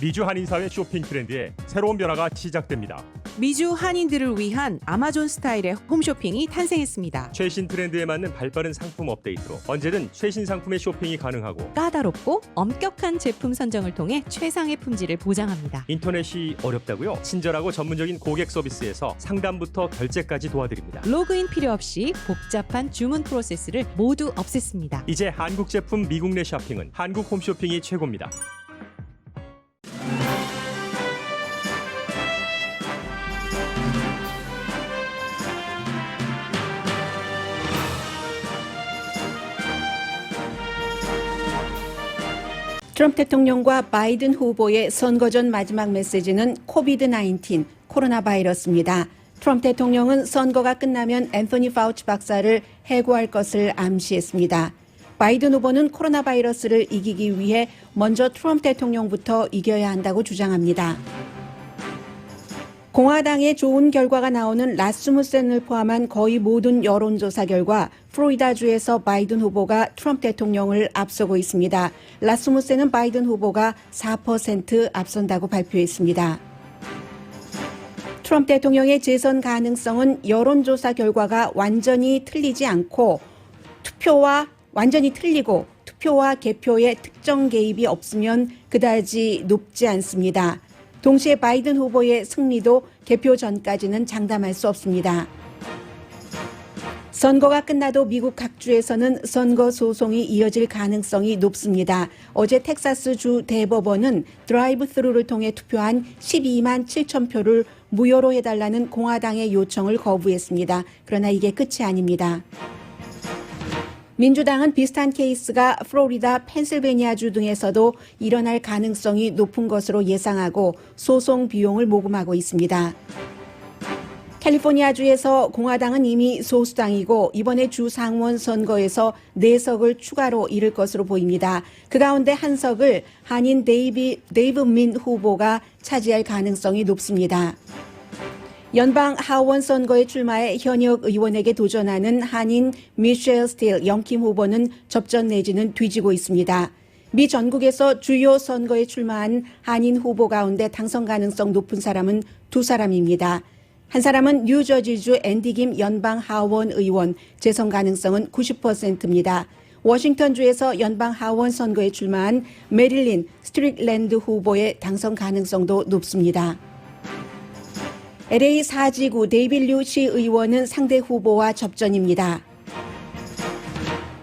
미주 한인사회 쇼핑 트렌드에 새로운 변화가 시작됩니다. 미주 한인들을 위한 아마존 스타일의 홈쇼핑이 탄생했습니다. 최신 트렌드에 맞는 발빠른 상품 업데이트로 언제든 최신 상품의 쇼핑이 가능하고 까다롭고 엄격한 제품 선정을 통해 최상의 품질을 보장합니다. 인터넷이 어렵다고요? 친절하고 전문적인 고객 서비스에서 상담부터 결제까지 도와드립니다. 로그인 필요 없이 복잡한 주문 프로세스를 모두 없앴습니다. 이제 한국 제품 미국 내 쇼핑은 한국 홈쇼핑이 최고입니다. 트럼프 대통령과 바이든 후보의 선거 전 마지막 메시지는 코비드-19, 코로나 바이러스입니다. 트럼프 대통령은 선거가 끝나면 앤서니 파우치 박사를 해고할 것을 암시했습니다. 바이든 후보는 코로나 바이러스를 이기기 위해 먼저 트럼프 대통령부터 이겨야 한다고 주장합니다. 공화당의 좋은 결과가 나오는 라스무센을 포함한 거의 모든 여론조사 결과 플로리다주에서 바이든 후보가 트럼프 대통령을 앞서고 있습니다. 라스무센은 바이든 후보가 4% 앞선다고 발표했습니다. 트럼프 대통령의 재선 가능성은 여론조사 결과가 완전히 틀리지 않고 완전히 틀리고 투표와 개표에 특정 개입이 없으면 그다지 높지 않습니다. 동시에 바이든 후보의 승리도 개표 전까지는 장담할 수 없습니다. 선거가 끝나도 미국 각주에서는 선거 소송이 이어질 가능성이 높습니다. 어제 텍사스 주 대법원은 드라이브 스루를 통해 투표한 12만 7천 표를 무효로 해달라는 공화당의 요청을 거부했습니다. 그러나 이게 끝이 아닙니다. 민주당은 비슷한 케이스가 플로리다, 펜실베니아주 등에서도 일어날 가능성이 높은 것으로 예상하고 소송 비용을 모금하고 있습니다. 캘리포니아주에서 공화당은 이미 소수당이고 이번에 주 상원 선거에서 4석을 추가로 잃을 것으로 보입니다. 그 가운데 한 석을 한인 데이브 민 후보가 차지할 가능성이 높습니다. 연방 하원 선거에 출마해 현역 의원에게 도전하는 한인 미셸 스틸 영킴 후보는 접전 내지는 뒤지고 있습니다. 미 전국에서 주요 선거에 출마한 한인 후보 가운데 당선 가능성 높은 사람은 2사람입니다. 한 사람은 뉴저지주 앤디 김 연방 하원 의원, 재선 가능성은 90%입니다. 워싱턴주에서 연방 하원 선거에 출마한 메릴린 스트릭랜드 후보의 당선 가능성도 높습니다. LA 4지구 데이빌 류 시의원은 상대 후보와 접전입니다.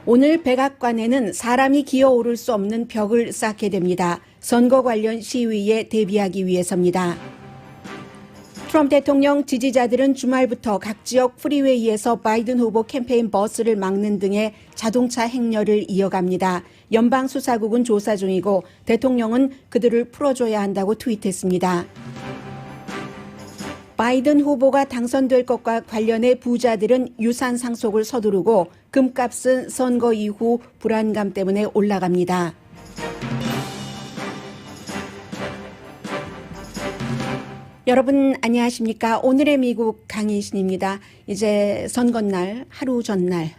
오늘 백악관에는 사람이 기어오를 수 없는 벽을 쌓게 됩니다. 선거 관련 시위에 대비하기 위해서입니다. 트럼프 대통령 지지자들은 주말부터 각 지역 프리웨이에서 바이든 후보 캠페인 버스를 막는 등의 자동차 행렬을 이어갑니다. 연방수사국은 조사 중이고 대통령은 그들을 풀어줘야 한다고 트윗했습니다. 바이든 후보가 당선될 것과 관련해 부자들은 유산 상속을 서두르고 금값은 선거 이후 불안감 때문에 올라갑니다. 여러분 안녕하십니까? 오늘의 미국 강인신입니다. 이제 선거날 하루 전날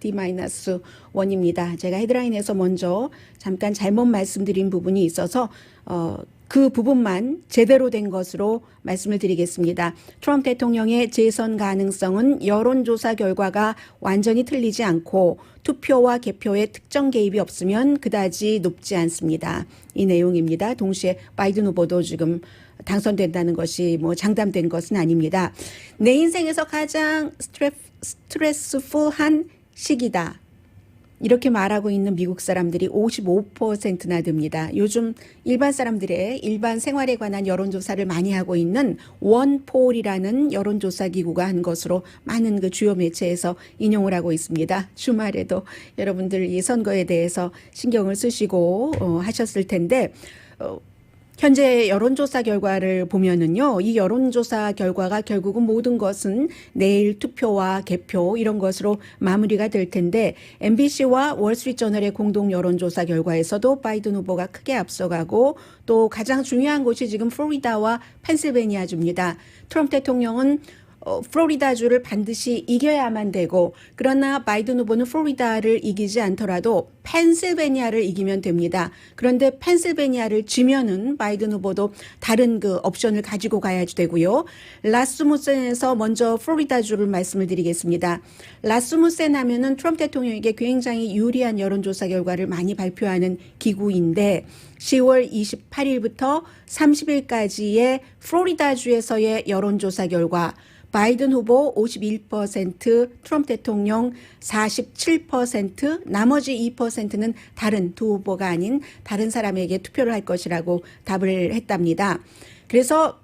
D-1입니다. 제가 헤드라인에서 먼저 잠깐 잘못 말씀드린 부분이 있어서 그 부분만 제대로 된 것으로 말씀을 드리겠습니다. 트럼프 대통령의 재선 가능성은 여론조사 결과가 완전히 틀리지 않고 투표와 개표에 특정 개입이 없으면 그다지 높지 않습니다. 이 내용입니다. 동시에 바이든 후보도 지금 당선된다는 것이 장담된 것은 아닙니다. 내 인생에서 가장 스트레스풀한 시기다. 이렇게 말하고 있는 미국 사람들이 55%나 됩니다. 요즘 일반 사람들의 일반 생활에 관한 여론조사를 많이 하고 있는 원폴이라는 여론조사 기구가 한 것으로 많은 그 주요 매체에서 인용을 하고 있습니다. 주말에도 여러분들 이 선거에 대해서 신경을 쓰시고 하셨을 텐데 현재 여론조사 결과를 보면은요, 이 여론조사 결과가 결국은 모든 것은 내일 투표와 개표 이런 것으로 마무리가 될 텐데 MBC와 월스트리트저널의 공동 여론조사 결과에서도 바이든 후보가 크게 앞서가고 또 가장 중요한 곳이 지금 플로리다와 펜실베니아주입니다. 트럼프 대통령은 플로리다주를 반드시 이겨야만 되고, 그러나 바이든 후보는 플로리다를 이기지 않더라도 펜실베니아를 이기면 됩니다. 그런데 펜실베니아를 지면은 바이든 후보도 다른 그 옵션을 가지고 가야지 되고요. 라스무센에서 먼저 플로리다주를 말씀을 드리겠습니다. 라스무센 하면은 트럼프 대통령에게 굉장히 유리한 여론조사 결과를 많이 발표하는 기구인데 10월 28일부터 30일까지의 플로리다주에서의 여론조사 결과 바이든 후보 51%, 트럼프 대통령 47%, 나머지 2%는 다른 두 후보가 아닌 다른 사람에게 투표를 할 것이라고 답을 했답니다. 그래서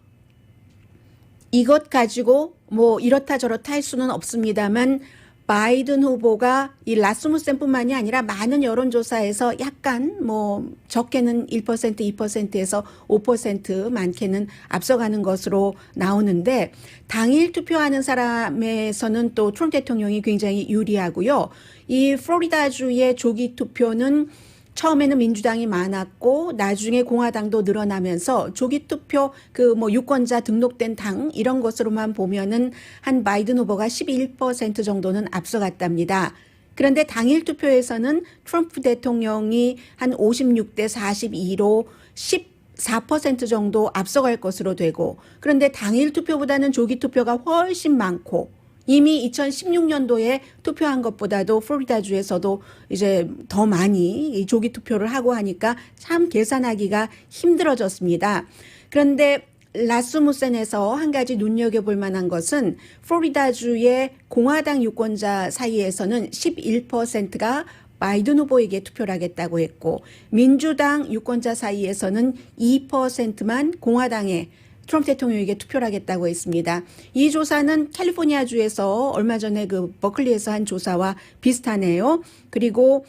이것 가지고 뭐 이렇다 저렇다 할 수는 없습니다만 바이든 후보가 이 라스무센뿐만이 아니라 많은 여론조사에서 약간 뭐 적게는 1%, 2%에서 5% 많게는 앞서가는 것으로 나오는데 당일 투표하는 사람에서는 또 트럼프 대통령이 굉장히 유리하고요. 이 플로리다주의 조기 투표는 처음에는 민주당이 많았고 나중에 공화당도 늘어나면서 조기 투표 그 뭐 유권자 등록된 당 이런 것으로만 보면은 한 바이든 후보가 11% 정도는 앞서갔답니다. 그런데 당일 투표에서는 트럼프 대통령이 한 56대 42로 14% 정도 앞서갈 것으로 되고, 그런데 당일 투표보다는 조기 투표가 훨씬 많고 이미 2016년도에 투표한 것보다도 플로리다주에서도 이제 더 많이 이 조기 투표를 하고 하니까 참 계산하기가 힘들어졌습니다. 그런데 라스무센에서 한 가지 눈여겨볼 만한 것은 플로리다주의 공화당 유권자 사이에서는 11%가 바이든 후보에게 투표를 하겠다고 했고 민주당 유권자 사이에서는 2%만 공화당에 트럼프 대통령에게 투표를 하겠다고 했습니다. 이 조사는 캘리포니아주에서 얼마 전에 그 버클리에서 한 조사와 비슷하네요. 그리고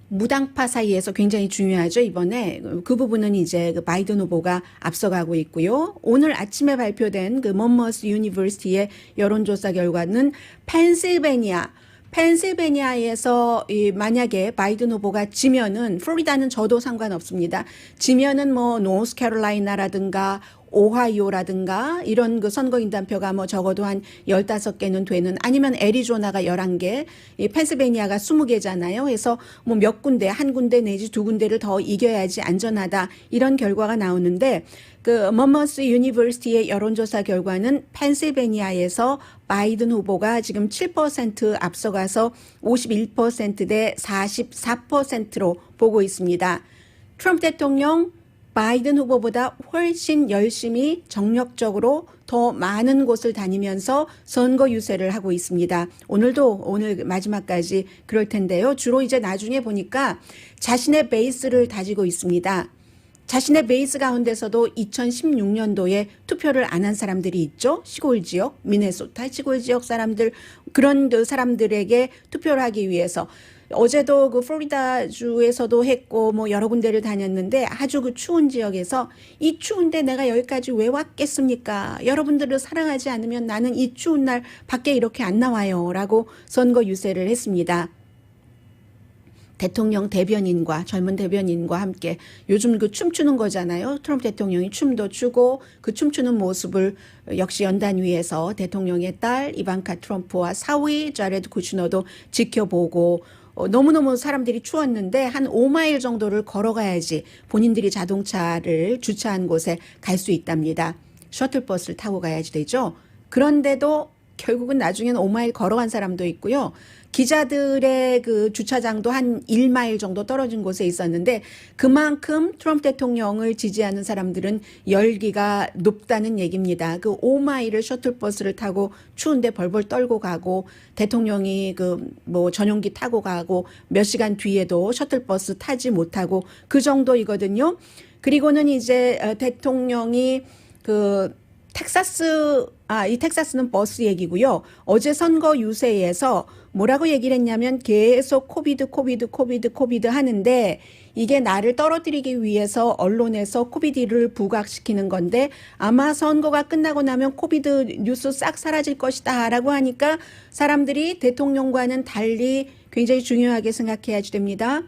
무당파 사이에서 굉장히 중요하죠. 이번에 그 부분은 이제 그 바이든 후보가 앞서가고 있고요. 오늘 아침에 발표된 그 monmouth 유니버시티의 여론조사 결과는 펜실베니아에서 만약에 바이든 후보가 지면은 플로리다는 저도 상관없습니다. 지면은 뭐 노스캐롤라이나라든가 오하이오라든가 이런 그 선거인단표가 뭐 적어도 한 15개는 되는, 아니면 애리조나가 11개, 이 펜실베니아가 20개잖아요. 그래서 뭐 몇 군데, 한 군데 내지 두 군데를 더 이겨야지 안전하다 이런 결과가 나오는데 그 monmouth 유니버시티의 여론조사 결과는 펜실베니아에서 바이든 후보가 지금 7% 앞서가서 51%대 44%로 보고 있습니다. 트럼프 대통령 바이든 후보보다 훨씬 열심히 정력적으로 더 많은 곳을 다니면서 선거 유세를 하고 있습니다. 오늘 마지막까지 그럴 텐데요. 주로 이제 나중에 보니까 자신의 베이스를 다지고 있습니다. 자신의 베이스 가운데서도 2016년도에 투표를 안 한 사람들이 있죠. 시골 지역, 미네소타 시골 지역 사람들, 그런 그 사람들에게 투표를 하기 위해서 어제도 그 플로리다주에서도 했고 뭐 여러 군데를 다녔는데 아주 그 추운 지역에서 이 추운데 내가 여기까지 왜 왔겠습니까? 여러분들을 사랑하지 않으면 나는 이 추운 날 밖에 이렇게 안 나와요. 라고 선거 유세를 했습니다. 대통령 대변인과 젊은 대변인과 함께 요즘 그 춤추는 거잖아요. 트럼프 대통령이 춤도 추고 그 춤추는 모습을 역시 연단 위에서 대통령의 딸 이반카 트럼프와 사위 자레드 쿠슈너도 지켜보고 너무너무 사람들이 추웠는데 한 5마일 정도를 걸어가야지 본인들이 자동차를 주차한 곳에 갈 수 있답니다. 셔틀버스를 타고 가야지 되죠. 그런데도 결국은 나중에는 5마일 걸어간 사람도 있고요. 기자들의 그 주차장도 한 1마일 정도 떨어진 곳에 있었는데 그만큼 트럼프 대통령을 지지하는 사람들은 열기가 높다는 얘기입니다. 그 5마일을 셔틀버스를 타고 추운데 벌벌 떨고 가고 대통령이 그 뭐 전용기 타고 가고 몇 시간 뒤에도 셔틀버스 타지 못하고 그 정도이거든요. 그리고는 이제 대통령이 이 텍사스는 버스 얘기고요. 어제 선거 유세에서 뭐라고 얘기를 했냐면 계속 코비드 하는데 이게 나를 떨어뜨리기 위해서 언론에서 코비드를 부각시키는 건데 아마 선거가 끝나고 나면 코비드 뉴스 싹 사라질 것이다 라고 하니까 사람들이 대통령과는 달리 굉장히 중요하게 생각해야지 됩니다.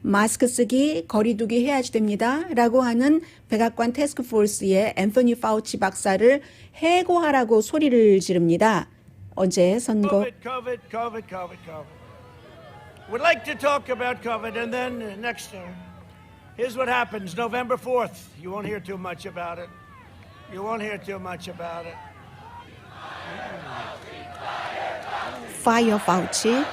마스크 쓰기, 거리두기 해야지 됩니다. 라고 하는 백악관 태스크포스의 앤서니 파우치 박사를 해고하라고 소리를 지릅니다. 어제 선거 COVID. Would like to talk about COVID, and then next, here's what happens. November 4th, you won't hear too much about it. You won't hear too much about it. Fire Fauci.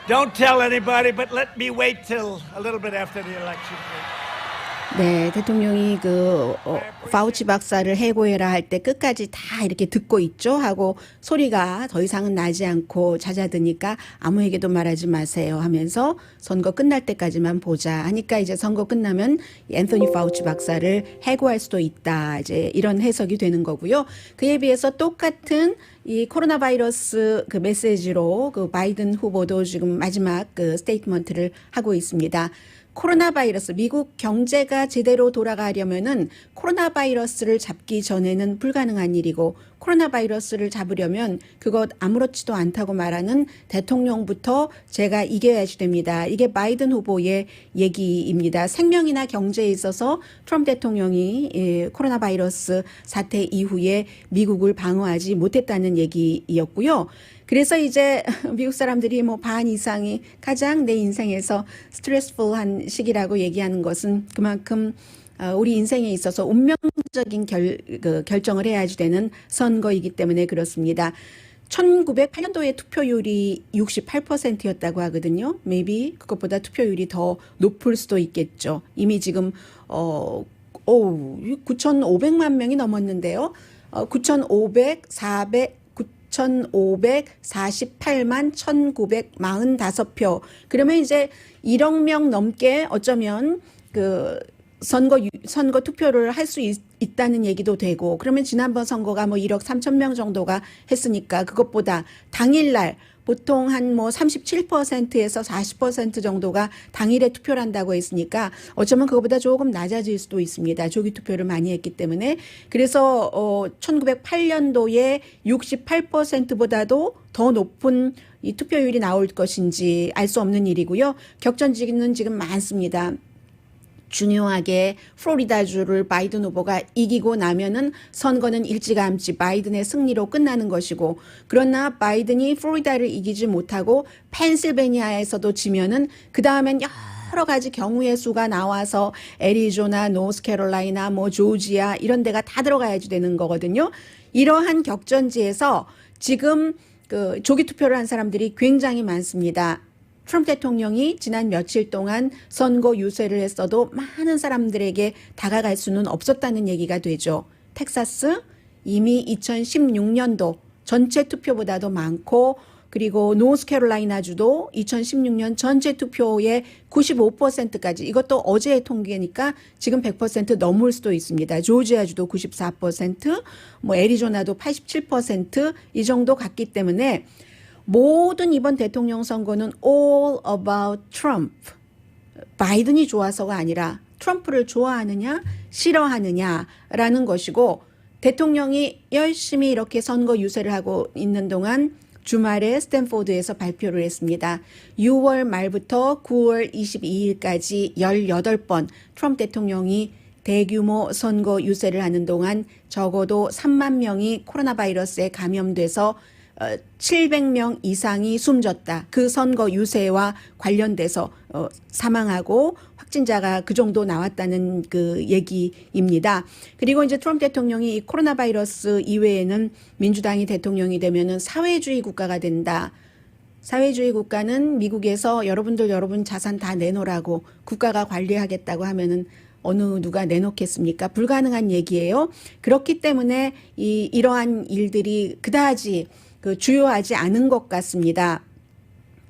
Don't tell anybody, but let me wait till a little bit after the election. 네, 대통령이 파우치 박사를 해고해라 할 때 끝까지 다 이렇게 듣고 있죠 하고 소리가 더 이상은 나지 않고 잦아드니까 아무에게도 말하지 마세요 하면서 선거 끝날 때까지만 보자 하니까 이제 선거 끝나면 앤서니 파우치 박사를 해고할 수도 있다. 이제 이런 해석이 되는 거고요. 그에 비해서 똑같은 이 코로나 바이러스 그 메시지로 그 바이든 후보도 지금 마지막 그 스테이트먼트를 하고 있습니다. 코로나 바이러스, 미국 경제가 제대로 돌아가려면은 코로나 바이러스를 잡기 전에는 불가능한 일이고 코로나 바이러스를 잡으려면 그것 아무렇지도 않다고 말하는 대통령부터 제가 이겨야지 됩니다. 이게 바이든 후보의 얘기입니다. 생명이나 경제에 있어서 트럼프 대통령이 코로나 바이러스 사태 이후에 미국을 방어하지 못했다는 얘기였고요. 그래서 이제 미국 사람들이 뭐 반 이상이 가장 내 인생에서 스트레스풀한 시기라고 얘기하는 것은 그만큼 우리 인생에 있어서 운명적인 결정을 해야지 되는 선거이기 때문에 그렇습니다. 1908년도에 투표율이 68%였다고 하거든요. maybe 그것보다 투표율이 더 높을 수도 있겠죠. 이미 지금 9,500만 명이 넘었는데요. 9,548만 1,945표. 그러면 이제 1억 명 넘게 어쩌면 그 선거 투표를 할 수 있다는 얘기도 되고, 그러면 지난번 선거가 뭐 1억 3천 명 정도가 했으니까 그것보다 당일날 보통 한 뭐 37%에서 40% 정도가 당일에 투표를 한다고 했으니까 어쩌면 그것보다 조금 낮아질 수도 있습니다. 조기 투표를 많이 했기 때문에. 그래서 1908년도에 68%보다도 더 높은 이 투표율이 나올 것인지 알 수 없는 일이고요. 격전지는 지금 많습니다. 중요하게 플로리다주를 바이든 후보가 이기고 나면은 선거는 일찌감치 바이든의 승리로 끝나는 것이고, 그러나 바이든이 플로리다를 이기지 못하고 펜실베니아에서도 지면은 그 다음엔 여러 가지 경우의 수가 나와서 애리조나, 노스캐롤라이나, 뭐 조지아 이런 데가 다 들어가야지 되는 거거든요. 이러한 격전지에서 지금 그 조기 투표를 한 사람들이 굉장히 많습니다. 트럼프 대통령이 지난 며칠 동안 선거 유세를 했어도 많은 사람들에게 다가갈 수는 없었다는 얘기가 되죠. 텍사스 이미 2016년도 전체 투표보다도 많고, 그리고 노스캐롤라이나주도 2016년 전체 투표의 95%까지, 이것도 어제의 통계니까 지금 100% 넘을 수도 있습니다. 조지아주도 94%, 뭐 애리조나도 87% 이 정도 갔기 때문에 모든 이번 대통령 선거는 all about Trump. 바이든이 좋아서가 아니라 트럼프를 좋아하느냐 싫어하느냐라는 것이고, 대통령이 열심히 이렇게 선거 유세를 하고 있는 동안 주말에 스탠포드에서 발표를 했습니다. 6월 말부터 9월 22일까지 18번 트럼프 대통령이 대규모 선거 유세를 하는 동안 적어도 3만 명이 코로나 바이러스에 감염돼서 700명 이상이 숨졌다. 그 선거 유세와 관련돼서 사망하고 확진자가 그 정도 나왔다는 그 얘기입니다. 그리고 이제 트럼프 대통령이 이 코로나 바이러스 이외에는 민주당이 대통령이 되면은 사회주의 국가가 된다. 사회주의 국가는 미국에서 여러분 자산 다 내놓으라고 국가가 관리하겠다고 하면은 어느 누가 내놓겠습니까? 불가능한 얘기예요. 그렇기 때문에 이러한 일들이 그다지 주요하지 않은 것 같습니다.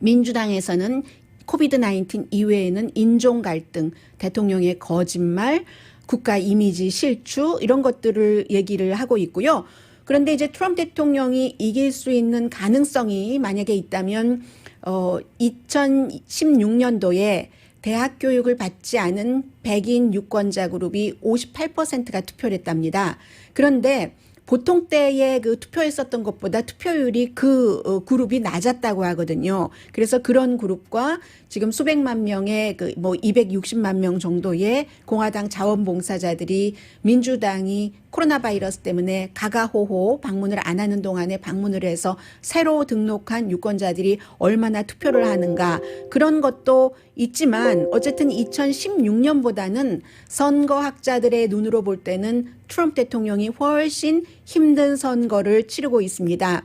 민주당에서는 코비드-19 이외에는 인종 갈등, 대통령의 거짓말, 국가 이미지 실추 이런 것들을 얘기를 하고 있고요. 그런데 이제 트럼프 대통령이 이길 수 있는 가능성이 만약에 있다면 2016년도에 대학 교육을 받지 않은 백인 유권자 그룹이 58%가 투표를 했답니다. 그런데 보통 때에 그 투표했었던 것보다 투표율이 그 그룹이 낮았다고 하거든요. 그래서 그런 그룹과 지금 수백만 명의 그 뭐 260만 명 정도의 공화당 자원봉사자들이 민주당이 코로나 바이러스 때문에 가가호호 방문을 안 하는 동안에 방문을 해서 새로 등록한 유권자들이 얼마나 투표를 하는가 그런 것도 있지만 어쨌든 2016년보다는 선거학자들의 눈으로 볼 때는 트럼프 대통령이 훨씬 힘든 선거를 치르고 있습니다.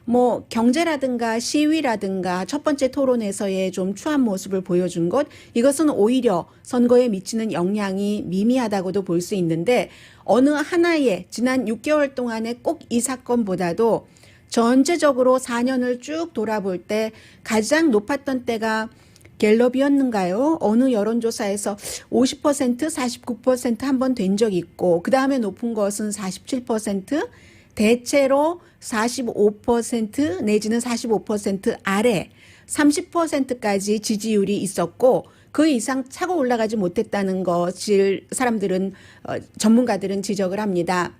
뭐 경제라든가 시위라든가 첫 번째 토론에서의 좀 추한 모습을 보여준 것 이것은 오히려 선거에 미치는 영향이 미미하다고도 볼 수 있는데 어느 하나의 지난 6개월 동안의 꼭 이 사건보다도 전체적으로 4년을 쭉 돌아볼 때 가장 높았던 때가 갤럽이었는가요? 어느 여론조사에서 50%, 49% 한 번 된 적이 있고 그 다음에 높은 것은 47%, 대체로 45% 내지는 45% 아래 30%까지 지지율이 있었고 그 이상 차고 올라가지 못했다는 것을 사람들은 전문가들은 지적을 합니다.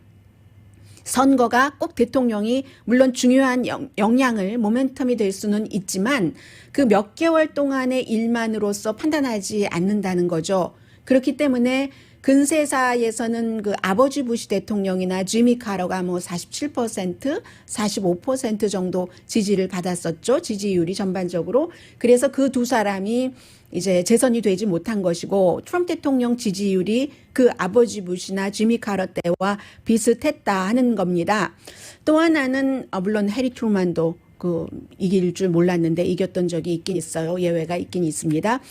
선거가 꼭 대통령이 물론 중요한 영향을 모멘텀이 될 수는 있지만 그 몇 개월 동안의 일만으로서 판단하지 않는다는 거죠. 그렇기 때문에 근세사에서는 그 아버지 부시 대통령이나 지미 카러가 뭐 47%, 45% 정도 지지를 받았었죠. 지지율이 전반적으로. 그래서 그 두 사람이 이제 재선이 되지 못한 것이고 트럼프 대통령 지지율이 그 아버지 부시나 지미 카러 때와 비슷했다 하는 겁니다. 또 하나는 물론 해리 트루만도 그 이길 줄 몰랐는데 이겼던 적이 있긴 있어요. 예외가 있긴 있습니다.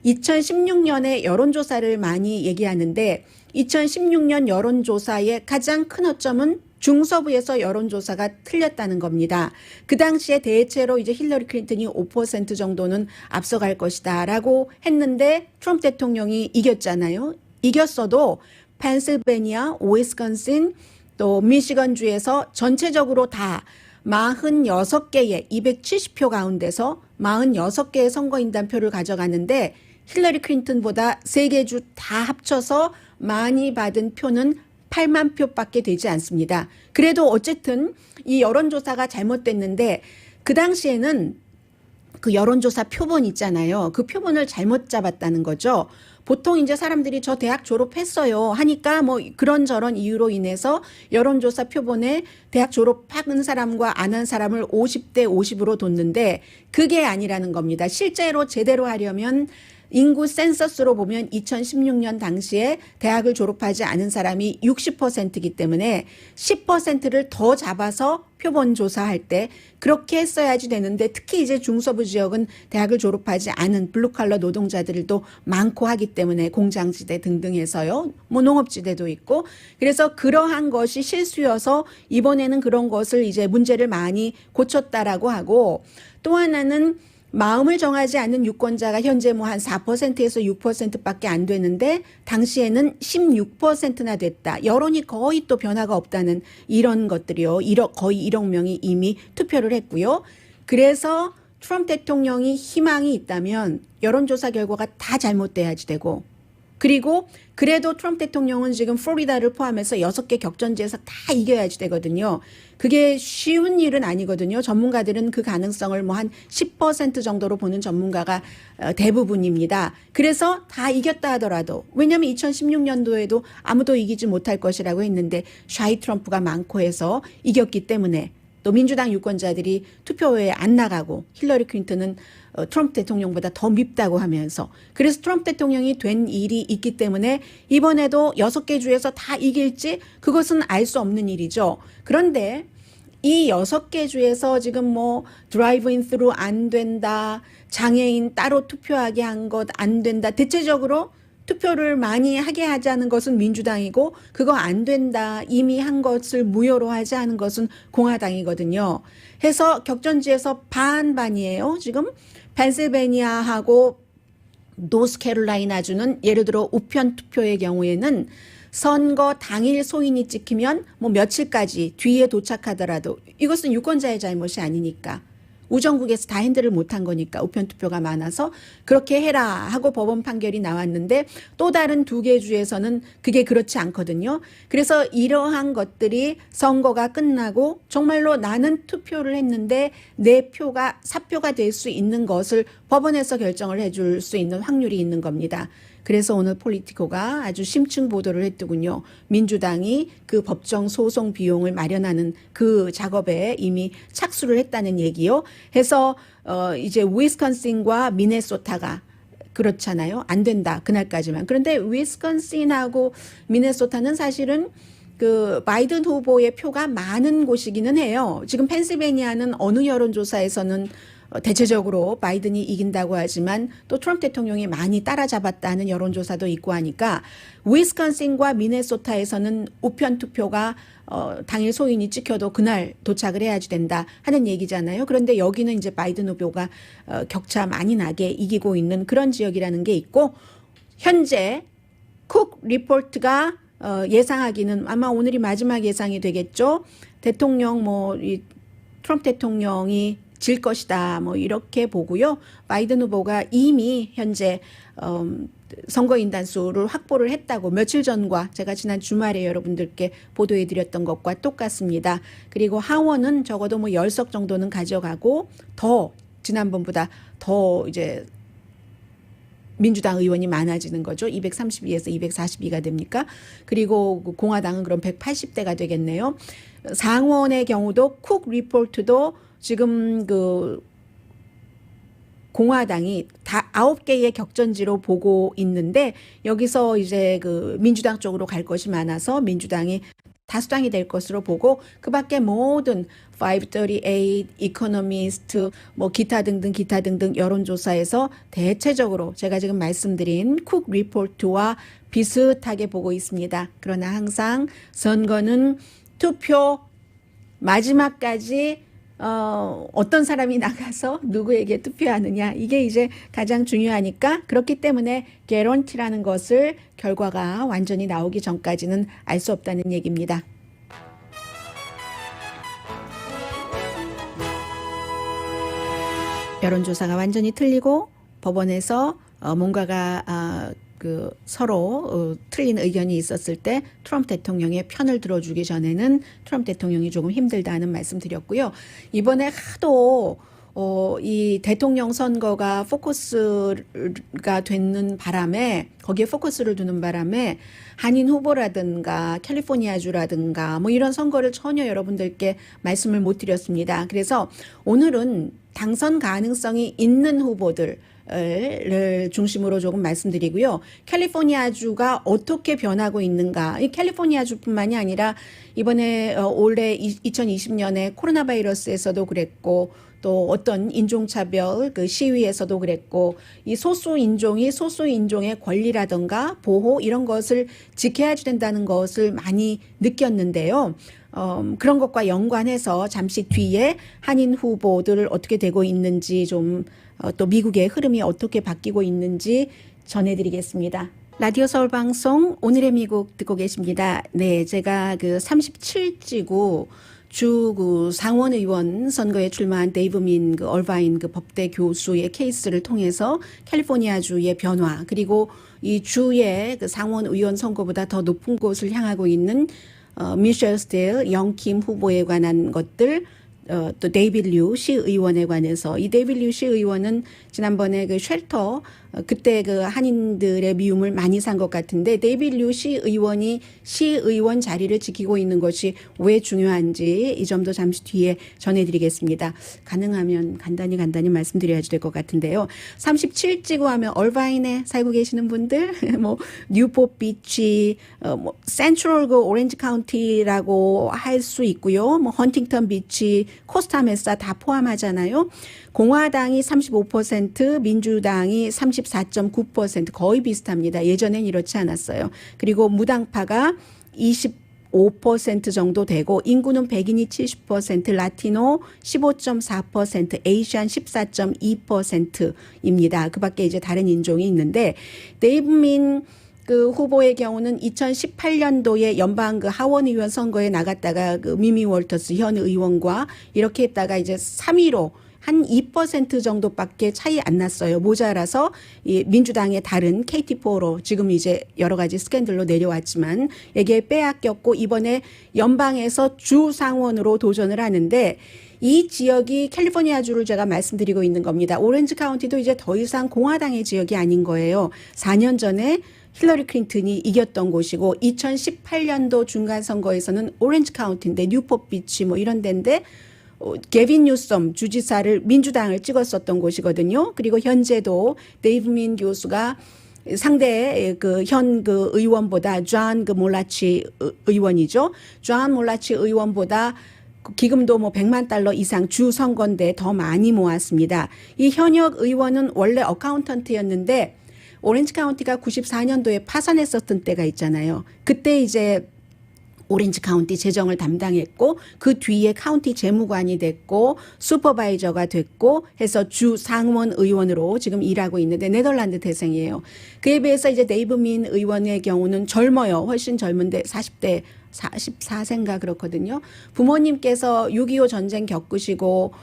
2016년에 여론조사를 많이 얘기하는데 2016년 여론조사의 가장 큰 허점은 중서부에서 여론조사가 틀렸다는 겁니다. 그 당시에 대체로 이제 힐러리 클린턴이 5% 정도는 앞서갈 것이다 라고 했는데 트럼프 대통령이 이겼잖아요. 이겼어도 펜실베니아, 위스콘신, 또 미시건주에서 전체적으로 다 46개의 270표 가운데서 46개의 선거인단표를 가져가는데 힐러리 클린턴보다 3개 주 다 합쳐서 많이 받은 표는 8만 표밖에 되지 않습니다. 그래도 어쨌든 이 여론조사가 잘못됐는데 그 당시에는 그 여론조사 표본 있잖아요. 그 표본을 잘못 잡았다는 거죠. 보통 이제 사람들이 저 대학 졸업했어요 하니까 뭐 그런저런 이유로 인해서 여론조사 표본에 대학 졸업한 사람과 안 한 사람을 50대 50으로 뒀는데 그게 아니라는 겁니다. 실제로 제대로 하려면 인구 센서스로 보면 2016년 당시에 대학을 졸업하지 않은 사람이 60%이기 때문에 10%를 더 잡아서 표본 조사할 때 그렇게 했어야지 되는데 특히 이제 중서부 지역은 대학을 졸업하지 않은 블루칼러 노동자들도 많고 하기 때문에 공장지대 등등 해서요. 뭐 농업지대도 있고 그래서 그러한 것이 실수여서 이번에는 그런 것을 이제 문제를 많이 고쳤다라고 하고 또 하나는 마음을 정하지 않는 유권자가 현재 뭐 한 4%에서 6%밖에 안 되는데 당시에는 16%나 됐다. 여론이 거의 또 변화가 없다는 이런 것들이요. 거의 1억 명이 이미 투표를 했고요. 그래서 트럼프 대통령이 희망이 있다면 여론조사 결과가 다 잘못돼야지 되고 그리고 그래도 트럼프 대통령은 지금 플로리다를 포함해서 6개 격전지에서 다 이겨야지 되거든요. 그게 쉬운 일은 아니거든요. 전문가들은 그 가능성을 뭐 한 10% 정도로 보는 전문가가 대부분입니다. 그래서 다 이겼다 하더라도 왜냐하면 2016년도에도 아무도 이기지 못할 것이라고 했는데 샤이 트럼프가 많고 해서 이겼기 때문에 또 민주당 유권자들이 투표에 안 나가고 힐러리 클린턴은 트럼프 대통령보다 더 밉다고 하면서 그래서 트럼프 대통령이 된 일이 있기 때문에 이번에도 6개 주에서 다 이길지 그것은 알 수 없는 일이죠. 그런데 이 6개 주에서 지금 뭐 드라이브인 스루 안 된다, 장애인 따로 투표하게 한 것 안 된다. 대체적으로 투표를 많이 하게 하자는 것은 민주당이고 그거 안 된다. 이미 한 것을 무효로 하지 않은 것은 공화당이거든요. 해서 격전지에서 반반이에요. 지금 펜실베니아하고 노스캐롤라이나주는 예를 들어 우편 투표의 경우에는 선거 당일 소인이 찍히면 뭐 며칠까지 뒤에 도착하더라도 이것은 유권자의 잘못이 아니니까 우정국에서 다 핸들을 못한 거니까 우편 투표가 많아서 그렇게 해라 하고 법원 판결이 나왔는데 또 다른 두 개 주에서는 그게 그렇지 않거든요. 그래서 이러한 것들이 선거가 끝나고 정말로 나는 투표를 했는데 내 표가 사표가 될 수 있는 것을 법원에서 결정을 해줄 수 있는 확률이 있는 겁니다. 그래서 오늘 폴리티코가 아주 심층 보도를 했더군요. 민주당이 그 법정 소송 비용을 마련하는 그 작업에 이미 착수를 했다는 얘기요. 해서 이제 위스콘신과 미네소타가 그렇잖아요. 안 된다. 그날까지만. 그런데 위스콘신하고 미네소타는 사실은 그 바이든 후보의 표가 많은 곳이기는 해요. 지금 펜실베니아는 어느 여론조사에서는 대체적으로 바이든이 이긴다고 하지만 또 트럼프 대통령이 많이 따라잡았다는 여론조사도 있고 하니까 위스콘신과 미네소타에서는 우편 투표가 당일 소인이 찍혀도 그날 도착을 해야지 된다 하는 얘기잖아요. 그런데 여기는 이제 바이든 후보가 격차 많이 나게 이기고 있는 그런 지역이라는 게 있고 현재 쿡 리포트가 예상하기는 아마 오늘이 마지막 예상이 되겠죠. 대통령 이 트럼프 대통령이 질 것이다. 이렇게 보고요. 바이든 후보가 이미 현재 선거인단 수를 확보를 했다고 며칠 전과 제가 지난 주말에 여러분들께 보도해 드렸던 것과 똑같습니다. 그리고 하원은 적어도 10석 정도는 가져가고 더 지난번보다 더 이제 민주당 의원이 많아지는 거죠. 232에서 242가 됩니까? 그리고 공화당은 그럼 180대가 되겠네요. 상원의 경우도 쿡 리포트도 지금 그 공화당이 다 9개의 격전지로 보고 있는데 여기서 이제 그 민주당 쪽으로 갈 것이 많아서 민주당이 다수당이 될 것으로 보고 그 밖에 모든 538, 이코노미스트, 기타 등등 여론조사에서 대체적으로 제가 지금 말씀드린 쿡 리포트와 비슷하게 보고 있습니다. 그러나 항상 선거는 투표 마지막까지 어떤 사람이 나가서 누구에게 투표하느냐 이게 이제 가장 중요하니까 그렇기 때문에 개런티라는 것을 결과가 완전히 나오기 전까지는 알 수 없다는 얘기입니다. 여론조사가 완전히 틀리고 법원에서 뭔가가 서로 틀린 의견이 있었을 때 트럼프 대통령의 편을 들어주기 전에는 트럼프 대통령이 조금 힘들다는 말씀 드렸고요. 이번에 하도 이 대통령 선거가 포커스가 되는 바람에 거기에 포커스를 두는 바람에 한인 후보라든가 캘리포니아주라든가 이런 선거를 전혀 여러분들께 말씀을 못 드렸습니다. 그래서 오늘은 당선 가능성이 있는 후보들 를 중심으로 조금 말씀드리고요. 캘리포니아주가 어떻게 변하고 있는가. 이 캘리포니아주뿐만이 아니라 이번에 올해 2020년에 코로나 바이러스에서도 그랬고 또 어떤 인종차별 그 시위에서도 그랬고 이 소수인종이 소수인종의 권리라든가 보호 이런 것을 지켜야 된다는 것을 많이 느꼈는데요. 그런 것과 연관해서 잠시 뒤에 한인 후보들 어떻게 되고 있는지 좀 또 미국의 흐름이 어떻게 바뀌고 있는지 전해드리겠습니다. 라디오 서울 방송 오늘의 미국 듣고 계십니다. 네, 제가 그 37지구 주 그 상원의원 선거에 출마한 데이브 민 그 얼바인 그 법대 교수의 케이스를 통해서 캘리포니아주의 변화 그리고 이 주의 그 상원의원 선거보다 더 높은 곳을 향하고 있는 미셸 스테일 영킴 후보에 관한 것들 또 데이비드 류 시의원에 관해서 이 데이비드 류 시의원은 지난번에 그 쉘터 그때 그 한인들의 미움을 많이 산 것 같은데 데이비드 류 시의원이 시의원 자리를 지키고 있는 것이 왜 중요한지 이 점도 잠시 뒤에 전해드리겠습니다. 가능하면 간단히 말씀드려야지 될 것 같은데요. 37지구 하면 얼바인에 살고 계시는 분들 뉴포트 비치 센트럴 그 오렌지 카운티라고 할 수 있고요. 헌팅턴 비치 코스타 메사 다 포함하잖아요. 공화당이 35%, 민주당이 34.9% 거의 비슷합니다. 예전엔 이렇지 않았어요. 그리고 무당파가 25% 정도 되고 인구는 백인이 70%, 라티노 15.4%, 에이시안 14.2%입니다. 그 밖에 이제 다른 인종이 있는데 데이브 민 그 후보의 경우는 2018년도에 연방 그 하원 의원 선거에 나갔다가 그 미미 월터스 현 의원과 이렇게 했다가 이제 3위로 한 2% 정도밖에 차이 안 났어요. 모자라서 이 민주당의 다른 KT 포로 지금 이제 여러 가지 스캔들로 내려왔지만 여기에 빼앗겼고 이번에 연방에서 주 상원으로 도전을 하는데 이 지역이 캘리포니아주를 제가 말씀드리고 있는 겁니다. 오렌지 카운티도 이제 더 이상 공화당의 지역이 아닌 거예요. 4년 전에 힐러리 클린턴이 이겼던 곳이고 2018년도 중간선거에서는 오렌지 카운티인데 뉴포트 비치 뭐 이런 데인데 게빈 뉴섬 주지사를 민주당을 찍었었던 곳이거든요. 그리고 현재도 데이브 민 교수가 상대 현 의원보다 존 몰라치 의원이죠. 존 몰라치 의원보다 기금도 뭐 $100만 이상 주 선거인데 더 많이 모았습니다. 이 현역 의원은 원래 어카운턴트였는데 오렌지 카운티가 94년도에 파산했었던 때가 있잖아요. 그때 이제 오렌지 카운티 재정을 담당했고 그 뒤에 카운티 재무관이 됐고 슈퍼바이저가 됐고 해서 주 상원 의원으로 지금 일하고 있는데 네덜란드 태생이에요. 그에 비해서 이제 데이브 민 의원의 경우는 젊어요. 훨씬 젊은데 40대 44세인가 그렇거든요. 부모님께서 6.25 전쟁 겪으시고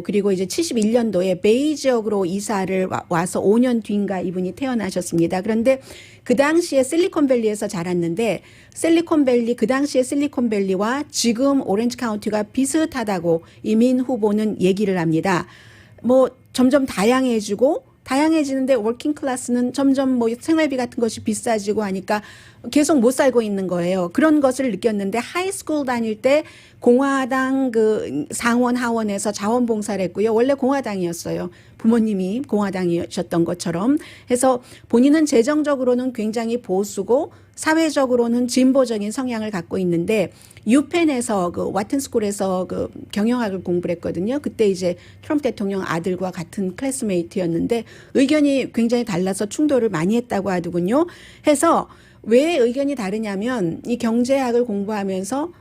그리고 이제 71년도에 베이 지역으로 이사를 와서 5년 뒤인가 이분이 태어나셨습니다. 그런데 그 당시에 실리콘밸리에서 자랐는데 실리콘밸리 그 당시에 실리콘밸리와 지금 오렌지 카운티가 비슷하다고 이민 후보는 얘기를 합니다. 뭐 점점 다양해지는데 워킹 클래스는 점점 뭐 생활비 같은 것이 비싸지고 하니까 계속 못 살고 있는 거예요. 그런 것을 느꼈는데 하이스쿨 다닐 때 공화당 상원 하원에서 자원봉사를 했고요. 원래 공화당이었어요. 부모님이 공화당이셨던 것처럼 해서 본인은 재정적으로는 굉장히 보수고 사회적으로는 진보적인 성향을 갖고 있는데 유펜에서 와튼스쿨에서 경영학을 공부를 했거든요. 그때 이제 트럼프 대통령 아들과 같은 클래스메이트였는데 의견이 굉장히 달라서 충돌을 많이 했다고 하더군요. 해서 왜 의견이 다르냐면 이 경제학을 공부하면서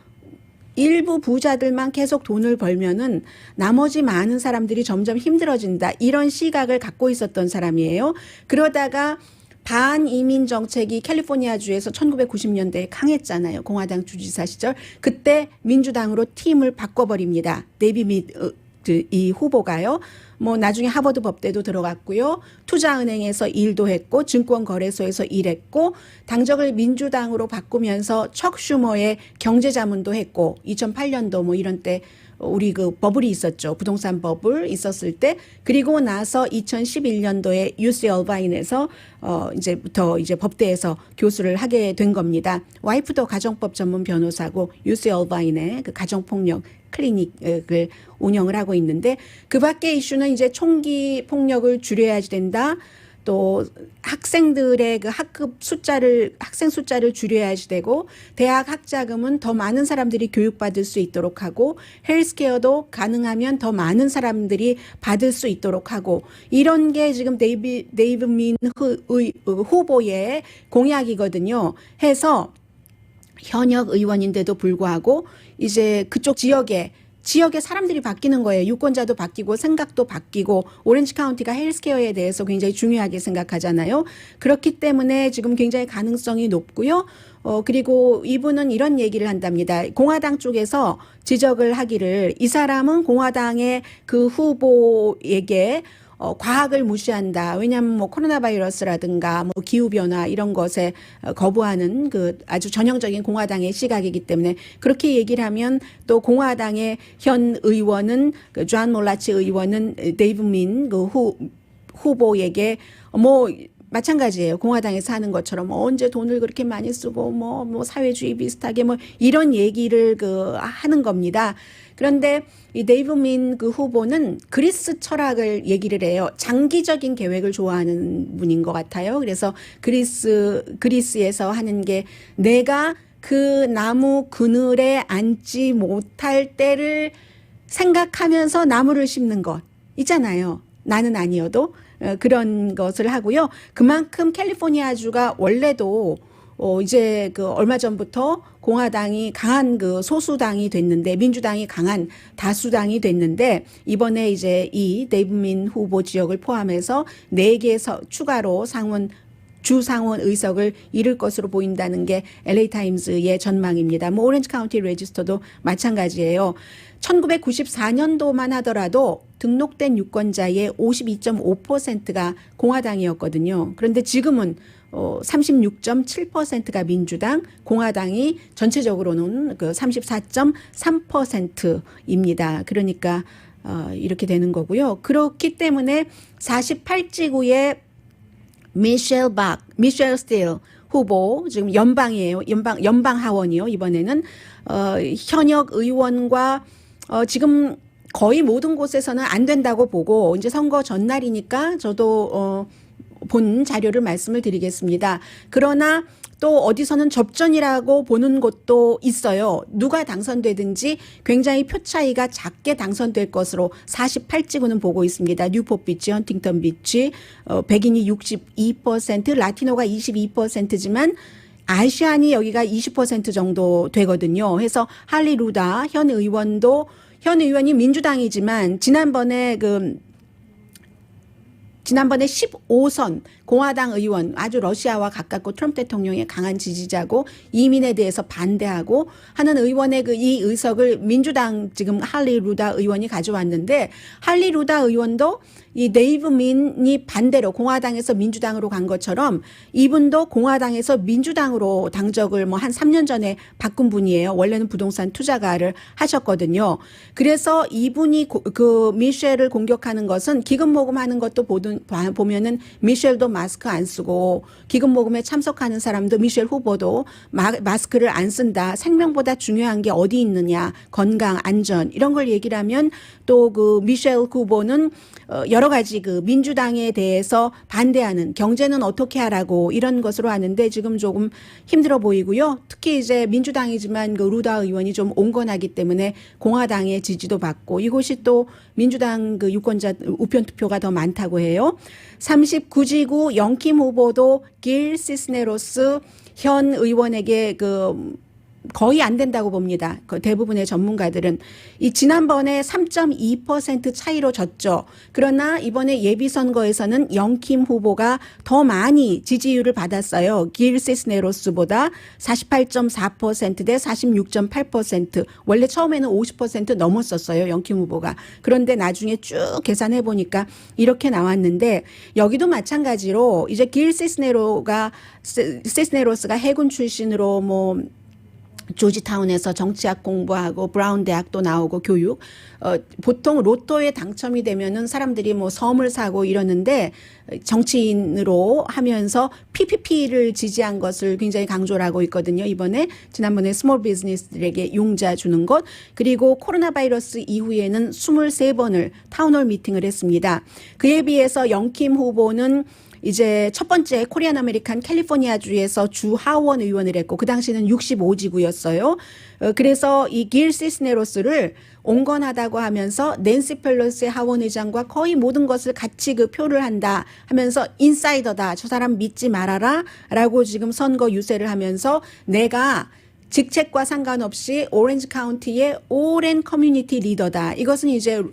일부 부자들만 계속 돈을 벌면은 나머지 많은 사람들이 점점 힘들어진다. 이런 시각을 갖고 있었던 사람이에요. 그러다가 반이민 정책이 캘리포니아주에서 1990년대에 강했잖아요. 공화당 주지사 시절. 그때 민주당으로 팀을 바꿔버립니다. 데이비 민 이 후보가요. 뭐 나중에 하버드 법대도 들어갔고요. 투자은행에서 일도 했고 증권거래소에서 일했고 당적을 민주당으로 바꾸면서 척 슈머의 경제자문도 했고 2008년도 뭐 이런 때 우리 버블이 있었죠. 부동산 버블 있었을 때 그리고 나서 2011년도에 UC 얼바인에서 이제부터 이제 법대에서 교수를 하게 된 겁니다. 와이프도 가정법 전문 변호사고 UC 얼바인의 가정폭력 클리닉을 운영을 하고 있는데 그 밖의 이슈는 이제 총기 폭력을 줄여야 된다. 또 학생들의 학생 숫자를 줄여야지 되고 대학 학자금은 더 많은 사람들이 교육받을 수 있도록 하고 헬스케어도 가능하면 더 많은 사람들이 받을 수 있도록 하고 이런 게 지금 데이브 민 후보의 공약이거든요. 해서 현역 의원인데도 불구하고 이제 그쪽 지역에 사람들이 바뀌는 거예요. 유권자도 바뀌고 생각도 바뀌고 오렌지 카운티가 헬스케어에 대해서 굉장히 중요하게 생각하잖아요. 그렇기 때문에 지금 굉장히 가능성이 높고요. 그리고 이분은 이런 얘기를 한답니다. 공화당 쪽에서 지적을 하기를 이 사람은 공화당의 그 후보에게 과학을 무시한다. 왜냐하면 뭐 코로나 바이러스라든가 뭐 기후 변화 이런 것에 거부하는 아주 전형적인 공화당의 시각이기 때문에 그렇게 얘기를 하면 또 공화당의 현 의원은 존 몰라치 의원은 데이브 민 후보에게 뭐 마찬가지예요. 공화당에서 하는 것처럼 언제 돈을 그렇게 많이 쓰고 뭐 사회주의 비슷하게 뭐 이런 얘기를 하는 겁니다. 그런데 이 데이브 민 후보는 그리스 철학을 얘기를 해요. 장기적인 계획을 좋아하는 분인 것 같아요. 그래서 그리스에서 하는 게 내가 그 나무 그늘에 앉지 못할 때를 생각하면서 나무를 심는 것 있잖아요. 나는 아니어도 그런 것을 하고요. 그만큼 캘리포니아주가 원래도 이제 얼마 전부터 공화당이 강한 소수당이 됐는데 민주당이 강한 다수당이 됐는데 이번에 이제 이 데이브 민 후보 지역을 포함해서 4개 추가로 상원 주 상원 의석을 잃을 것으로 보인다는 게 LA 타임즈의 전망입니다. 뭐 오렌지 카운티 레지스터도 마찬가지예요. 1994년도만 하더라도 등록된 유권자의 52.5%가 공화당이었거든요. 그런데 지금은 36.7%가 민주당, 공화당이 전체적으로는 그 34.3%입니다. 그러니까 이렇게 되는 거고요. 그렇기 때문에 48지구의 미셸 스틸 후보, 지금 연방이에요. 연방 하원이요. 이번에는 현역 의원과 지금 거의 모든 곳에서는 안 된다고 보고, 이제 선거 전날이니까 저도 본 자료를 말씀을 드리겠습니다. 그러나 또 어디서는 접전이라고 보는 곳도 있어요. 누가 당선되든지 굉장히 표 차이가 작게 당선될 것으로 48지구는 보고 있습니다. 뉴포트 비치, 헌팅턴 비치, 백인이 62%, 라티노가 22%지만 아시안이 여기가 20% 정도 되거든요. 해서 할리 루다 현 의원이 민주당이지만 지난번에 15선 공화당 의원, 아주 러시아와 가깝고 트럼프 대통령의 강한 지지자고 이민에 대해서 반대하고 하는 의원의 이 의석을 민주당 지금 할리 루다 의원이 가져왔는데, 할리 루다 의원도 이 데이브 민이 반대로 공화당에서 민주당으로 간 것처럼 이분도 공화당에서 민주당으로 당적을 뭐 한 3년 전에 바꾼 분이에요. 원래는 부동산 투자가를 하셨거든요. 그래서 이분이 그 미셸을 공격하는 것은 기금 모금하는 것도 보면은 미셸도 마스크 안 쓰고, 기금 모금에 참석하는 사람도 미셸 후보도 마스크를 안 쓴다. 생명보다 중요한 게 어디 있느냐. 건강, 안전 이런 걸 얘기를 하면 또 그 미셸 후보는 여러 가지 그 민주당에 대해서 반대하는, 경제는 어떻게 하라고 이런 것으로 하는데 지금 조금 힘들어 보이고요. 특히 이제 민주당이지만 그 루다 의원이 좀 온건하기 때문에 공화당의 지지도 받고, 이곳이 또 민주당 그 유권자 우편 투표가 더 많다고 해요. 39지구 영킴 후보도 길 시스네로스 현 의원에게 거의 안 된다고 봅니다. 대부분의 전문가들은. 이 지난번에 3.2% 차이로 졌죠. 그러나 이번에 예비선거에서는 영킴 후보가 더 많이 지지율을 받았어요. 길 시스네로스보다 48.4% 대 46.8%. 원래 처음에는 50% 넘었었어요. 영킴 후보가. 그런데 나중에 쭉 계산해 보니까 이렇게 나왔는데, 여기도 마찬가지로 이제 길 시스네로스가 해군 출신으로 뭐 조지타운에서 정치학 공부하고 브라운 대학도 나오고 교육, 보통 로또에 당첨이 되면은 사람들이 뭐 섬을 사고 이러는데, 정치인으로 하면서 PPP를 지지한 것을 굉장히 강조를 하고 있거든요. 지난번에 스몰 비즈니스들에게 융자 주는 것, 그리고 코로나 바이러스 이후에는 23번을 타운홀 미팅을 했습니다. 그에 비해서 영킴 후보는 이제 첫 번째 코리안 아메리칸 캘리포니아주에서 주 하원 의원을 했고, 그 당시는 65지구였어요. 그래서 이 길 시스네로스를 온건하다고 하면서 낸시 펠로시의 하원 의장과 거의 모든 것을 같이 그 표를 한다 하면서 인사이더다, 저 사람 믿지 말아라 라고 지금 선거 유세를 하면서 내가 직책과 상관없이 오렌지 카운티의 오랜 커뮤니티 리더다. 이것은 이제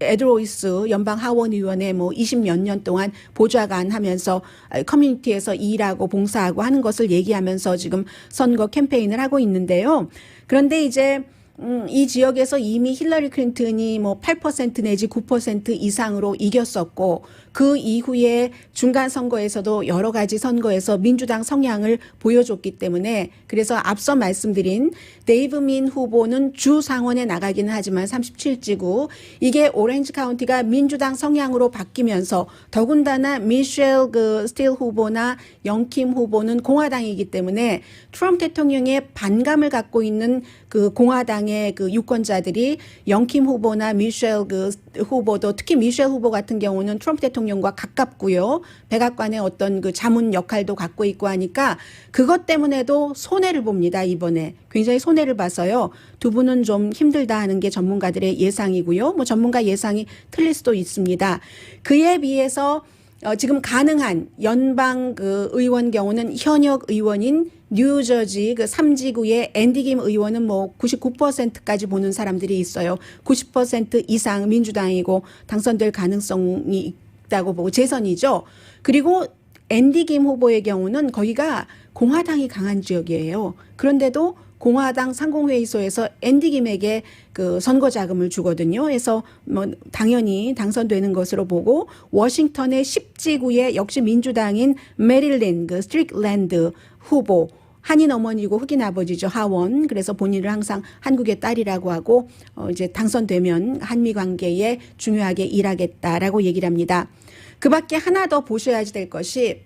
에드로이스 연방 하원 의원의 뭐 20몇 년 동안 보좌관 하면서 커뮤니티에서 일하고 봉사하고 하는 것을 얘기하면서 지금 선거 캠페인을 하고 있는데요. 그런데 이제 이 지역에서 이미 힐러리 클린턴이 뭐 8% 내지 9% 이상으로 이겼었고, 그 이후에 중간 선거에서도 여러 가지 선거에서 민주당 성향을 보여줬기 때문에, 그래서 앞서 말씀드린 데이브 민 후보는 주 상원에 나가기는 하지만 37지구, 이게 오렌지 카운티가 민주당 성향으로 바뀌면서 더군다나 미셸 스틸 후보나 영킴 후보는 공화당이기 때문에 트럼프 대통령의 반감을 갖고 있는 그 공화당의 그 유권자들이 영킴 후보나 미셸 후보도, 특히 미셸 후보 같은 경우는 트럼프 대통령과 가깝고요. 백악관의 어떤 그 자문 역할도 갖고 있고 하니까 그것 때문에도 손해를 봅니다. 이번에 굉장히 손해를 봐서요. 두 분은 좀 힘들다 하는 게 전문가들의 예상이고요. 뭐 전문가 예상이 틀릴 수도 있습니다. 그에 비해서 지금 가능한 연방 의원 경우는 현역 의원인 뉴저지 3지구의 앤디 김 의원은 뭐 99%까지 보는 사람들이 있어요. 90% 이상 민주당이고 당선될 가능성이 있다고 보고 재선이죠. 그리고 앤디 김 후보의 경우는 거기가 공화당이 강한 지역이에요. 그런데도 공화당 상공회의소에서 앤디 김에게 그 선거 자금을 주거든요. 그래서 뭐 당연히 당선되는 것으로 보고 워싱턴의 10지구의 역시 민주당인 메릴린 그 스트릭랜드 후보 한인 어머니고 흑인 아버지죠. 하원. 그래서 본인을 항상 한국의 딸이라고 하고 이제 당선되면 한미 관계에 중요하게 일하겠다라고 얘기를 합니다. 그 밖에 하나 더 보셔야 될 것이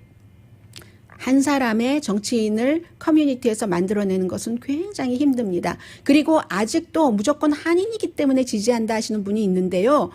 한 사람의 정치인을 커뮤니티에서 만들어내는 것은 굉장히 힘듭니다. 그리고 아직도 무조건 한인이기 때문에 지지한다 하시는 분이 있는데요.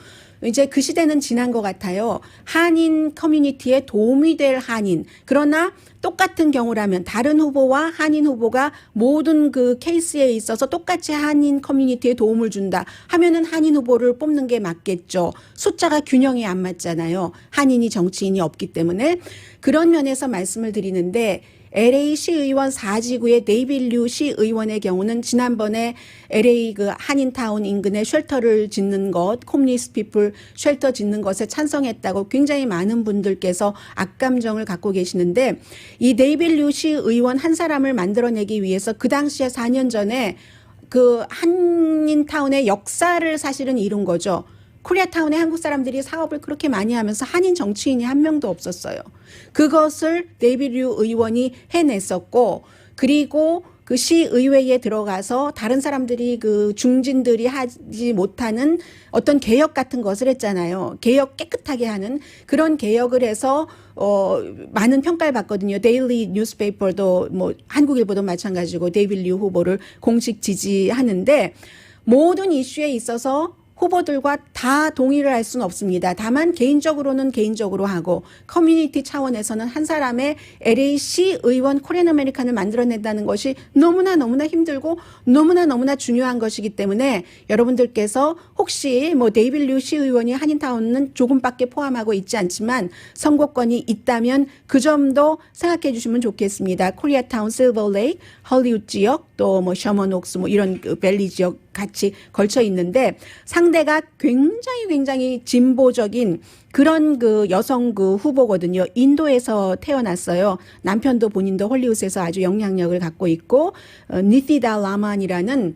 이제 그 시대는 지난 것 같아요. 한인 커뮤니티에 도움이 될 한인. 그러나 똑같은 경우라면 다른 후보와 한인 후보가 모든 그 케이스에 있어서 똑같이 한인 커뮤니티에 도움을 준다 하면은 한인 후보를 뽑는 게 맞겠죠. 숫자가 균형이 안 맞잖아요. 한인이 정치인이 없기 때문에. 그런 면에서 말씀을 드리는데 LA 시의원 4지구의 데이빗 류 시의원의 경우는 지난번에 LA 그 한인타운 인근에 쉘터를 짓는 것, 홈리스 피플 쉘터 짓는 것에 찬성했다고 굉장히 많은 분들께서 악감정을 갖고 계시는데 이 데이빗 류 시의원 한 사람을 만들어내기 위해서 그 당시에 4년 전에 그 한인타운의 역사를 사실은 이룬 거죠. 코리아타운에 한국 사람들이 사업을 그렇게 많이 하면서 한인 정치인이 한 명도 없었어요. 그것을 데이빗 류 의원이 해냈었고 그리고 그 시의회에 들어가서 다른 사람들이 그 중진들이 하지 못하는 어떤 개혁 같은 것을 했잖아요. 개혁 깨끗하게 하는 그런 개혁을 해서 많은 평가를 받거든요. 데일리 뉴스페이퍼도 뭐 한국일보도 마찬가지고 데이빗 류 후보를 공식 지지하는데 모든 이슈에 있어서 후보들과 다 동의를 할 수는 없습니다. 다만 개인적으로는 개인적으로 하고 커뮤니티 차원에서는 한 사람의 LA시 의원 코리안 아메리칸을 만들어낸다는 것이 너무나 힘들고 너무나 중요한 것이기 때문에 여러분들께서 혹시 뭐 데이빗 류 시의원이 한인타운은 조금밖에 포함하고 있지 않지만 선거권이 있다면 그 점도 생각해 주시면 좋겠습니다. 코리아타운, 실버레이크, 헐리우드 지역 또 뭐 셔먼옥스 뭐 이런 그 밸리 지역 같이 걸쳐 있는데 상대가 굉장히 진보적인 그런 그 여성 그 후보거든요. 인도에서 태어났어요. 남편도 본인도 헐리우드에서 아주 영향력을 갖고 있고 니티다 라만이라는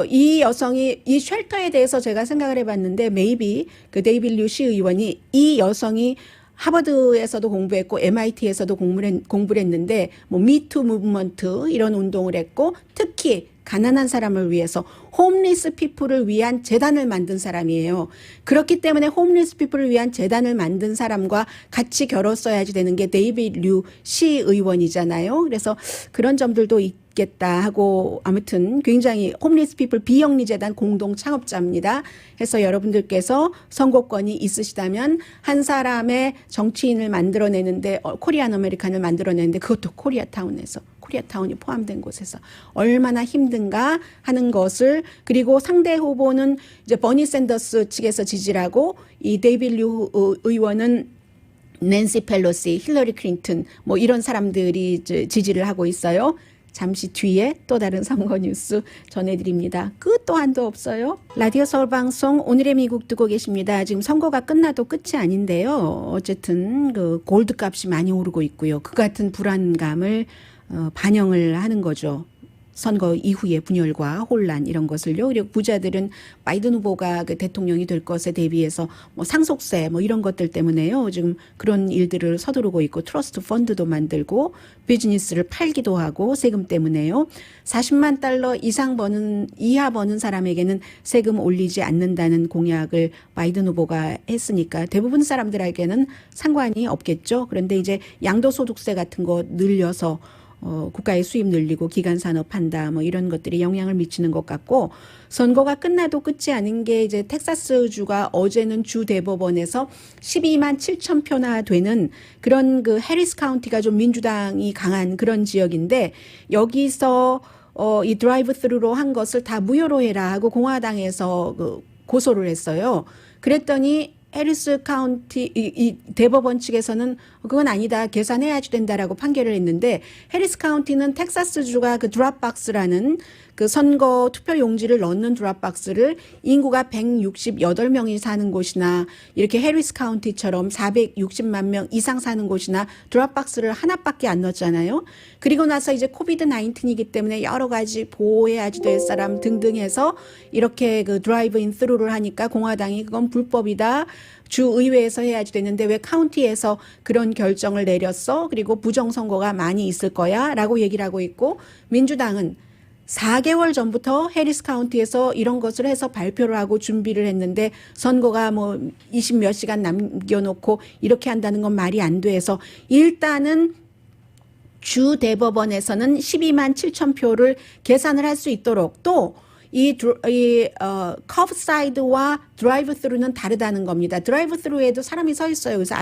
이 여성이 이 쉘터에 대해서 제가 생각을 해봤는데 maybe 그 데이빗 류 시의원이 이 여성이 하버드에서도 공부했고 MIT에서도 공부를 했는데 뭐 미투 무브먼트 이런 운동을 했고 특히 가난한 사람을 위해서 홈리스 피플을 위한 재단을 만든 사람이에요. 그렇기 때문에 홈리스 피플을 위한 재단을 만든 사람과 같이 겨뤘어야지 되는 게 데이빗 류 시의원이잖아요. 그래서 그런 점들도 있겠다 하고 아무튼 굉장히 홈리스 피플 비영리 재단 공동 창업자입니다. 그래서 여러분들께서 선거권이 있으시다면 한 사람의 정치인을 만들어내는데 코리안 아메리칸을 만들어내는데 그것도 코리아타운에서 코리아타운이 포함된 곳에서 얼마나 힘든가 하는 것을 그리고 상대 후보는 이제 버니 샌더스 측에서 지지를 하고 이 데이빗 류 의원은 낸시 펠로시, 힐러리 클린턴 뭐 이런 사람들이 지지를 하고 있어요. 잠시 뒤에 또 다른 선거 뉴스 전해드립니다. 끝도 한도 없어요. 라디오 서울 방송 오늘의 미국 듣고 계십니다. 지금 선거가 끝나도 끝이 아닌데요. 어쨌든 그 골드 값이 많이 오르고 있고요. 그 같은 불안감을 반영을 하는 거죠. 선거 이후의 분열과 혼란 이런 것을요. 그리고 부자들은 바이든 후보가 그 대통령이 될 것에 대비해서 뭐 상속세 뭐 이런 것들 때문에요. 지금 그런 일들을 서두르고 있고 트러스트 펀드도 만들고 비즈니스를 팔기도 하고 세금 때문에요. 40만 달러 이하 버는 사람에게는 세금 올리지 않는다는 공약을 바이든 후보가 했으니까 대부분 사람들에게는 상관이 없겠죠. 그런데 이제 양도소득세 같은 거 늘려서 국가의 수입 늘리고 기간산업 한다 뭐 이런 것들이 영향을 미치는 것 같고 선거가 끝나도 끝이 아닌 게 이제 텍사스주가 어제는 주 대법원에서 12만 7천 표나 되는 그런 그 해리스 카운티가 좀 민주당이 강한 그런 지역인데 여기서 이 드라이브 스루로 한 것을 다 무효로 해라 하고 공화당에서 그 고소를 했어요. 그랬더니 해리스 카운티 이 대법원 측에서는 그건 아니다. 계산해야지 된다라고 판결을 했는데 해리스 카운티는 텍사스주가 그 드랍박스라는 그 선거 투표 용지를 넣는 드랍박스를 인구가 168명이 사는 곳이나 이렇게 해리스 카운티처럼 460만 명 이상 사는 곳이나 드랍박스를 하나밖에 안 넣었잖아요. 그리고 나서 이제 코비드 19이기 때문에 여러 가지 보호해야지 될 사람 등등 해서 이렇게 그 드라이브인 스루를 하니까 공화당이 그건 불법이다. 주의회에서 해야지 되는데 왜 카운티에서 그런 결정을 내렸어? 그리고 부정선거가 많이 있을 거야 라고 얘기를 하고 있고, 민주당은 4개월 전부터 해리스 카운티에서 이런 것을 해서 발표를 하고 준비를 했는데 선거가 뭐 20몇 시간 남겨놓고 이렇게 한다는 건 말이 안 돼서 일단은 주 대법원에서는 12만 7천 표를 계산을 할 수 있도록 또 커브 사이드와 드라이브 스루는 다르다는 겁니다. 드라이브 스루에도 사람이 서 있어요. 그래서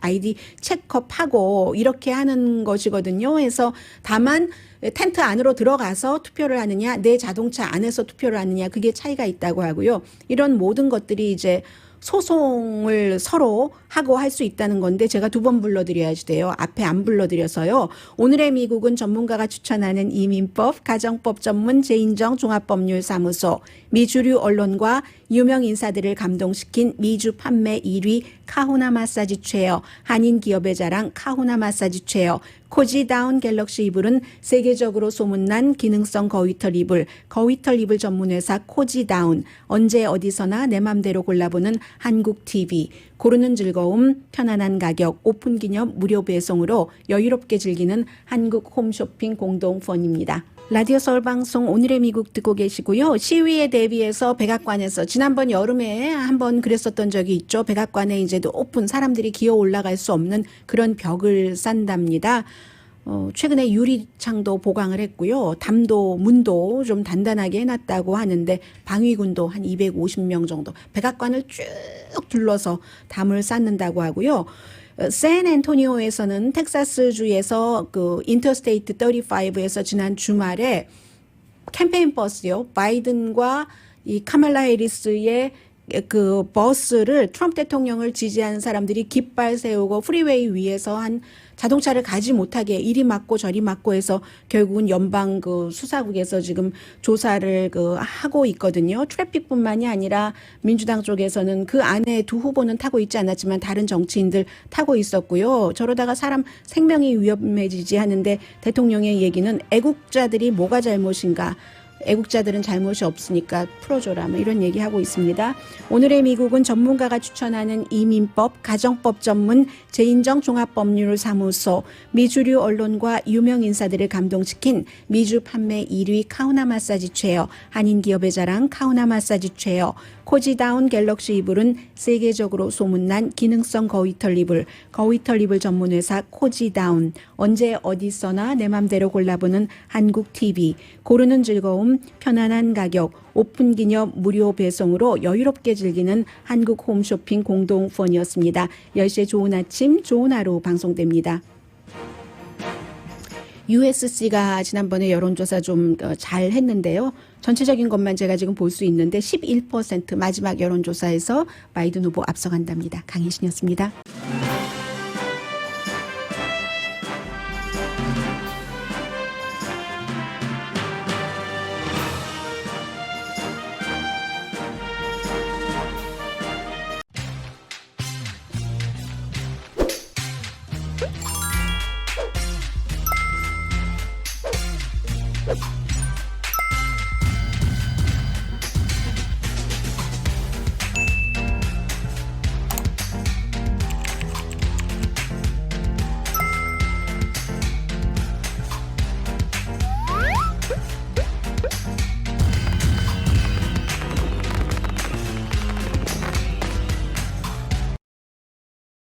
아이디 체크업하고 이렇게 하는 것이거든요. 그래서 다만 텐트 안으로 들어가서 투표를 하느냐, 내 자동차 안에서 투표를 하느냐, 그게 차이가 있다고 하고요. 이런 모든 것들이 이제 소송을 서로 하고 할 수 있다는 건데 제가 2번 불러드려야지 돼요. 앞에 안 불러드려서요. 오늘의 미국은 전문가가 추천하는 이민법, 가정법 전문 재인정 종합법률사무소, 미주류 언론과 유명 인사들을 감동시킨 미주 판매 1위 카후나 마사지 체어, 한인 기업의 자랑 카후나 마사지 체어, 코지다운 갤럭시 이불은 세계적으로 소문난 기능성 거위털 이불, 거위털 이불 전문회사 코지다운, 언제 어디서나 내 맘대로 골라보는 한국 TV, 고르는 즐거움, 편안한 가격, 오픈 기념 무료 배송으로 여유롭게 즐기는 한국 홈쇼핑 공동펀입니다. 라디오 서울 방송 오늘의 미국 듣고 계시고요. 시위에 대비해서 백악관에서 지난번 여름에 한번 그랬었던 적이 있죠. 백악관에 이제 오픈 사람들이 기어 올라갈 수 없는 그런 벽을 싼답니다. 최근에 유리창도 보강을 했고요. 담도 문도 좀 단단하게 해놨다고 하는데 방위군도 한 250명 정도 백악관을 쭉 둘러서 담을 쌓는다고 하고요. 샌앤토니오에서는 텍사스주에서 그 인터스테이트 35에서 지난 주말에 캠페인 버스요. 바이든과 이 카말라 해리스의 그 버스를 트럼프 대통령을 지지하는 사람들이 깃발 세우고 프리웨이 위에서 한 자동차를 가지 못하게 이리 막고 저리 막고 해서 결국은 연방 그 수사국에서 지금 조사를 그 하고 있거든요. 트래픽뿐만이 아니라 민주당 쪽에서는 그 안에 두 후보는 타고 있지 않았지만 다른 정치인들 타고 있었고요. 저러다가 사람 생명이 위험해지지 하는데 대통령의 얘기는 애국자들이 뭐가 잘못인가? 애국자들은 잘못이 없으니까 풀어줘라 뭐 이런 얘기하고 있습니다. 오늘의 미국은 전문가가 추천하는 이민법, 가정법 전문 재인정 종합법률사무소, 미주류 언론과 유명 인사들을 감동시킨 미주 판매 1위 카후나 마사지 체어, 한인 기업의 자랑 카후나 마사지 체어, 코지다운 갤럭시 이불은 세계적으로 소문난 기능성 거위털 이불, 거위털 이불 전문회사 코지다운, 언제 어디서나 내 맘대로 골라보는 한국 TV, 고르는 즐거움, 편안한 가격, 오픈 기념 무료 배송으로 여유롭게 즐기는 한국 홈쇼핑 공동펀이었습니다. 10시에 좋은 아침, 좋은 하루 방송됩니다. USC가 지난번에 여론조사 좀 잘 했는데요. 전체적인 것만 제가 지금 볼 수 있는데 11% 마지막 여론조사에서 바이든 후보 앞서간답니다. 강희신이었습니다. you